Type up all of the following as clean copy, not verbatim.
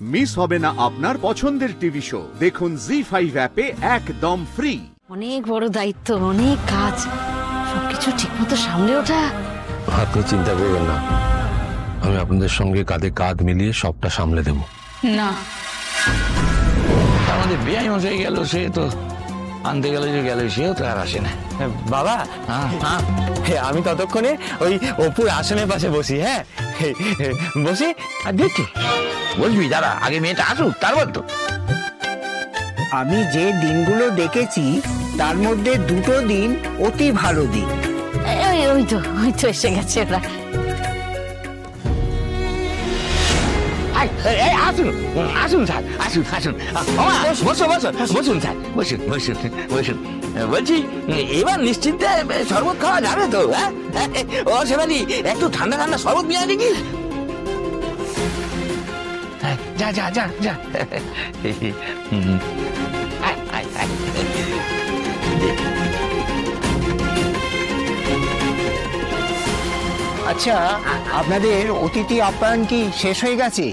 Miss হবে না আপনার পছন্দের টিভি শো। দেখুন জি5 অ্যাপে একদম ফ্রি। অনেক বড় দায়িত্ব, অনেক কাজ, সবকিছু ঠিকমতো সামলে ওঠা। আপনি চিন্তা করবেন না, আমি আপনাদের সঙ্গে কাঁধে কাঁধ মিলিয়ে সবটা সামলে দেব। না, আমাদের বেআই মশাই গেল, সে তো আনতে গেল, যে গেল সেও তো আর আসে না। বাবা, আমি ততক্ষণে ওই অপুর আসনের পাশে বসি। হ্যাঁ, বসি আর দেখছি বলবি দাদা, আগে মেয়েটা আসুক তারপর তো। আমি যে দিনগুলো দেখেছি তার মধ্যে দুটো দিন অতি ভালো দিন। ওই তো এসে গেছে ওরা। আসুন আসুন স্যার, আসুন আসুন, বসুন বসুন বসুন স্যার, বসুন বসুন বসুন। বলছি এবার নিশ্চিন্তে শরবত খাওয়া যাবে তো? হ্যাঁ, ও সেবানি একটু ঠান্ডা ঠান্ডা শরবত নিয়ে আনি কি? যা যা যা যা। আচ্ছা, আপনাদের অতিথি আপ্যায়ন কি শেষ হয়ে গেছে?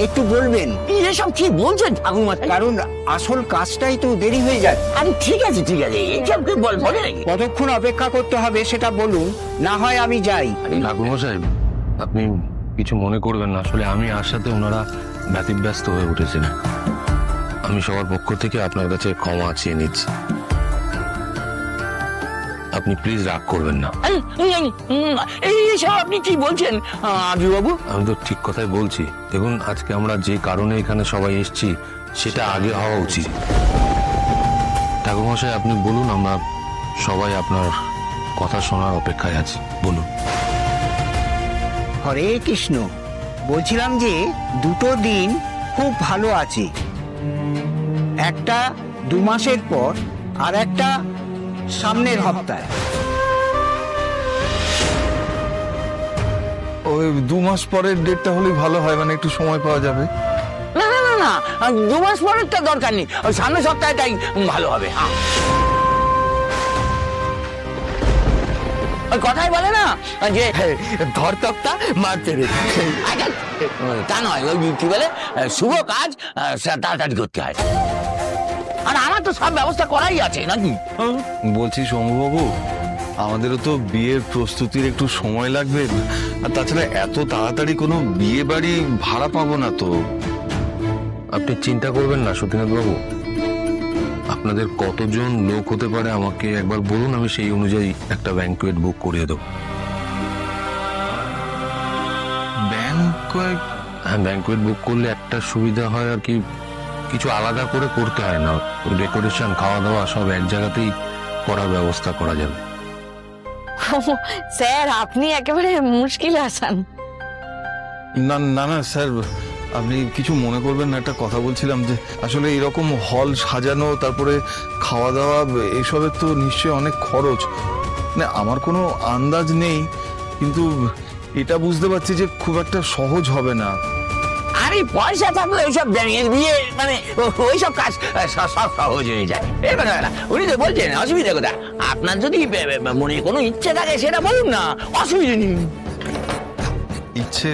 একটু বলবেন। এসব কি বলছেন ঠাকুমা? কারণ আসল কাজটাই তো দেরি হয়ে যায়। আরে ঠিক আছে ঠিক আছে, এসব কি বলে নাকি? কতক্ষণ অপেক্ষা করতে হবে সেটা বলুন, না হয় আমি যাই। ঠাকুরমশাই, আপনি কিছু মনে করবেন না, আসলে আমি আসাতে ওনারা ব্যতিব্যস্ত হয়ে উঠেছেন। আমি সবার পক্ষ থেকে আপনার কাছে ক্ষমা চেয়ে নিচ্ছি। আপনি প্লিজ রাগ করবেন না। এইসব আপনি কি বলছেন আজু বাবু? আমি তো ঠিক কথাই বলছি। দেখুন, আজকে আমরা যে কারণে এখানে সবাই এসেছি সেটা আগে হওয়া উচিত। ঠাকুরমশাই, আপনি বলুন, আমরা সবাই আপনার কথা শোনার অপেক্ষায় আছি। বলুন। হরে কৃষ্ণ। বলছিলাম যে দুটো দিন খুব ভালো আছে, একটা 2 মাসের পর আর একটা সামনের হপ্তায়। ওই 2 মাস পরের ডেটটা হলেই ভালো হয়, মানে একটু সময় পাওয়া যাবে। না না না না, 2 মাস পরের তো দরকার নেই, ওই সামনের সপ্তাহটাই ভালো হবে। ওই কথাই বলে না যে ধর তক্তা মার পেরে। তা নয়, ওই কি বলে, শুভ কাজ তাড়াতাড়ি করতে হয়। আর আমার তো সব ব্যবস্থা করাই আছে নাকি। বলছি শম্ভুবাবু, আমাদেরও তো বিয়ের প্রস্তুতির একটু সময় লাগবে, আর তাছাড়া এত তাড়াতাড়ি কোনো বিয়ে বাড়ি ভাড়া পাবো না তো। আপনি চিন্তা করবেন না সতীনাথ বাবু, আপনাদের কতজন লোক হতে পারে আমাকে একবার বলুন, আমি সেই অনুযায়ী একটা ব্যাংকুয়েট বুক করিয়ে দেবো। হ্যাঁ, ব্যাংকুয়েট বুক করলে একটা সুবিধা হয় আর কি, কিছু আলাদা করে করতে হয় না। ডেকোরেশন, খাওয়া দাওয়া সব এক জায়গাতেই করার ব্যবস্থা করা যাবে। স্যার, আপনি একেবারে মুশকিল আসান। না না না স্যার, আপনি কিছু মনে করবেন না, একটা কথা বলছিলাম যে আসলে এরকম হল সাজানো, তারপরে খাওয়া দাওয়া, এসবের তো নিশ্চয়ই অনেক খরচ। না, আমার কোনো আন্দাজ নেই, কিন্তু এটা বুঝতে পারছি যে খুব একটা সহজ হবে না। আরে পয়সা থাকলে ওইসব বিয়ে মানে ওইসব কাজ সব সহজ হয়ে যায়। উনি তো বলছেন অসুবিধা কোথা? আপনার যদি মনে কোনো ইচ্ছে থাকে সেটা বলুন না, অসুবিধা নেই। ইচ্ছে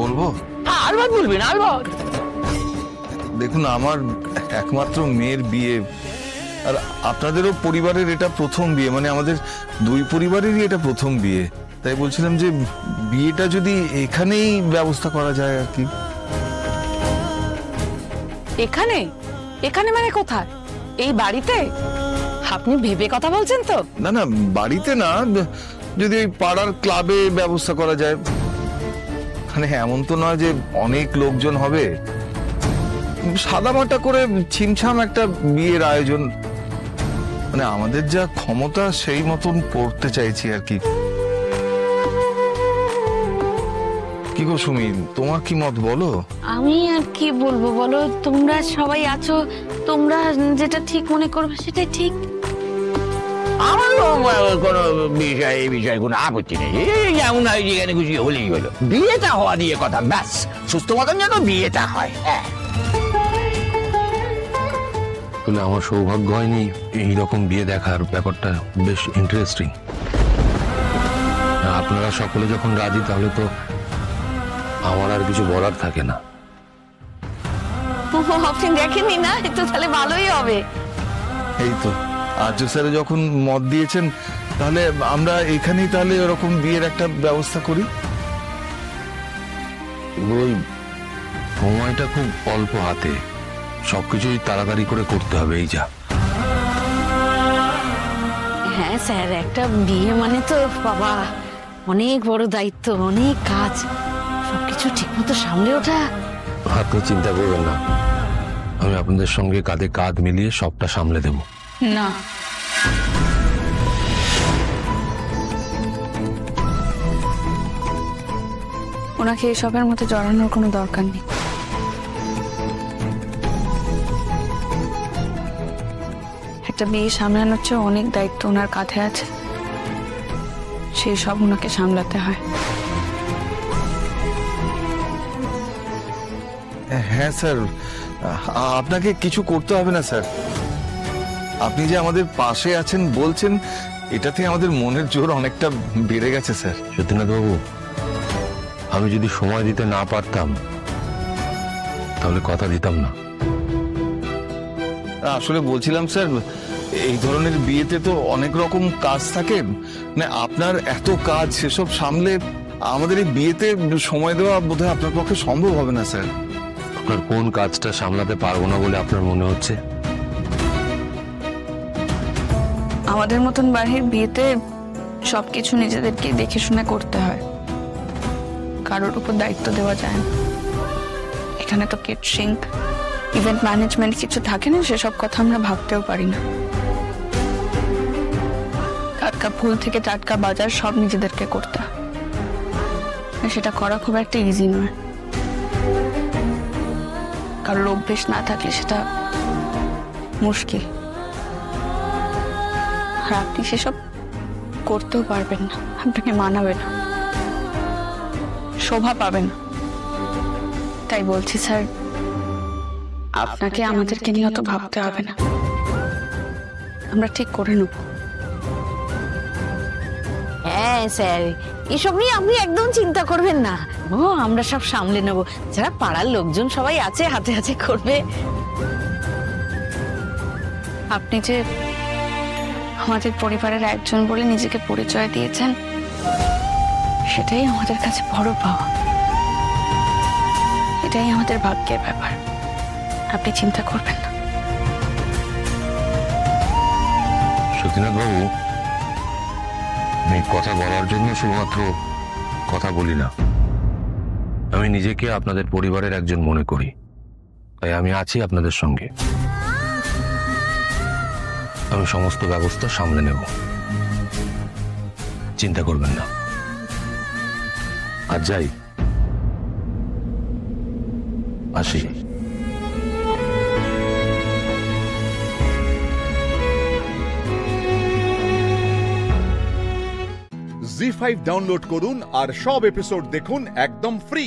বলবো? হ্যাঁ, আলবাত বলবেন, আলবাত। দেখুন, আমার একমাত্র মেয়ের বিয়ে, আর আপনাদেরও পরিবারের এটা প্রথম বিয়ে, মানে আমাদের 2 পরিবারেরই এটা প্রথম বিয়ে। তাই বলছিলাম যে বিয়েটা যদি এখানেই ব্যবস্থা করা যায় আর কি। এখানে? এখানে মানে কোথায়? এই বাড়িতে? আপনি ভেবে কথা বলছেন তো? না না, বাড়িতে না, যদি ওই পাড়ার ক্লাবে ব্যবস্থা করা যায়। মানে এমন তো নয় যে অনেক লোকজন হবে, সাদামাটা করে ছিমছাম একটা বিয়ের আয়োজন, মানে আমাদের যা ক্ষমতা সেই মতন করতে চাইছি আর কি। কি গো সুমি, তোমার কি মত বলো? আমি আর কি বলবো বলো, তোমরা সবাই আছো, তোমরা যেটা ঠিক মনে করবে সেটাই ঠিক। আমারও কোনো বিষয়, এই বিষয়ে কোনো আপত্তি নেই। যেমন হয় যেখানে খুশি হলেই হলো, বিয়েটা হওয়া দিয়ে কথা, ব্যাস। সুস্থ মতন যেন বিয়েটা হয়। হ্যাঁ, তাহলে আমার সৌভাগ্য হয়নি এইরকম বিয়ে দেখার, ব্যাপারটা বেশ ইন্টারেস্টিং। আপনারা সকলে যখন রাজি, তাহলে তো আমার আর কিছু বলার থাকে না। আপনি দেখেননি না, এই তো তাহলে ভালোই হবে। এই তো আর্য স্যার যখন মত দিয়েছেন, তাহলে আমরা এখানেই তাহলে এরকম বিয়ের একটা ব্যবস্থা করি। ওই সময়টা খুব অল্প হাতে, সবকিছুই তাড়াতাড়ি করে করতে হবে, এই যা। হ্যাঁ স্যার, একটা বিয়ে মানে তো বাবা অনেক বড় দায়িত্ব, অনেক কাজ, সবকিছু ঠিকমতো সামলে ওঠা। আপনি চিন্তা করবেন না, আমি আপনাদের সঙ্গে কাঁধে কাঁধ মিলিয়ে সবটা সামলে দেব। না, ওনাকে এসবের মধ্যে জড়ানোর কোনো দরকার নেই। একটা বিয়ে সামলানোর চেয়ে অনেক দায়িত্ব ওনার কাঁধে আছে, সেই সব ওনাকে সামলাতে হয়। হ্যাঁ স্যার, আপনাকে কিছু করতে হবে না স্যার। আপনি যে আমাদের পাশে আছেন বলছেন, এটাতে আমাদের মনের জোর অনেকটা বেড়ে গেছে স্যার। সত্যিনাথ বাবু, আমি যদি সময় দিতে না পারতাম তাহলে কথা দিতাম না। আসলে বলছিলাম স্যার, এই ধরনের বিয়েতে তো অনেক রকম কাজ থাকে, মানে আপনার এত কাজ, সেসব সামলে আমাদের এই বিয়েতে সময় দেওয়া বোধহয় আপনার পক্ষে সম্ভব হবে না স্যার। আপনার কোন কাজটা সামলাতে পারবো না বলে আপনার মনে হচ্ছে? আমাদের মতন বাড়ির বিয়েতে সবকিছু নিজেদেরকে দেখে শুনে করতে হয়, কারোর উপর দায়িত্ব দেওয়া যায় না। এখানে তো কেটারিং, ইভেন্ট ম্যানেজমেন্ট কিছু থাকে না, সেসব কথা আমরা ভাবতেও পারি না। টাটকা ফুল থেকে টাটকা বাজার সব নিজেদেরকে করতে হয়, সেটা করা খুব একটা ইজি নয়। কারোর অভ্যেস না থাকলে সেটা মুশকিল, আর আপনি সেসব করতেও পারবেন না, আপনাকে মানাবে না, শোভা পাবেন না। তাই বলছি স্যার, আপনাকে আমাদেরকে নিয়ে অত ভাবতে হবে না, আমরা ঠিক করে নেব। হ্যাঁ স্যার, এসব নিয়ে আপনি একদম চিন্তা করবেন না, ও আমরা সব সামলে নেব। যারা পাড়ার লোকজন সবাই আছে, হাতে হাতে করবে। আপনি যে আমাদের পরিবারের একজন বলে নিজেকে পরিচয় দিয়েছেন, সেটাই আমাদের কাছে বড় পাওয়া, এটাই আমাদের ভাগ্যের ব্যাপার। আপনি চিন্তা করবেন না। সত্যিনাথ বাবু, আমি কথা বলার জন্য শুধুমাত্র কথা বলি না, আমি নিজেকে আপনাদের পরিবারের একজন মনে করি, তাই আমি আছি আপনাদের সঙ্গে। আমি সমস্ত ব্যবস্থা সামলে নেব, চিন্তা করবেন না। আর যাই, আসি। জি5 ডাউনলোড করুন আর সব এপিসোড দেখুন একদম ফ্রি।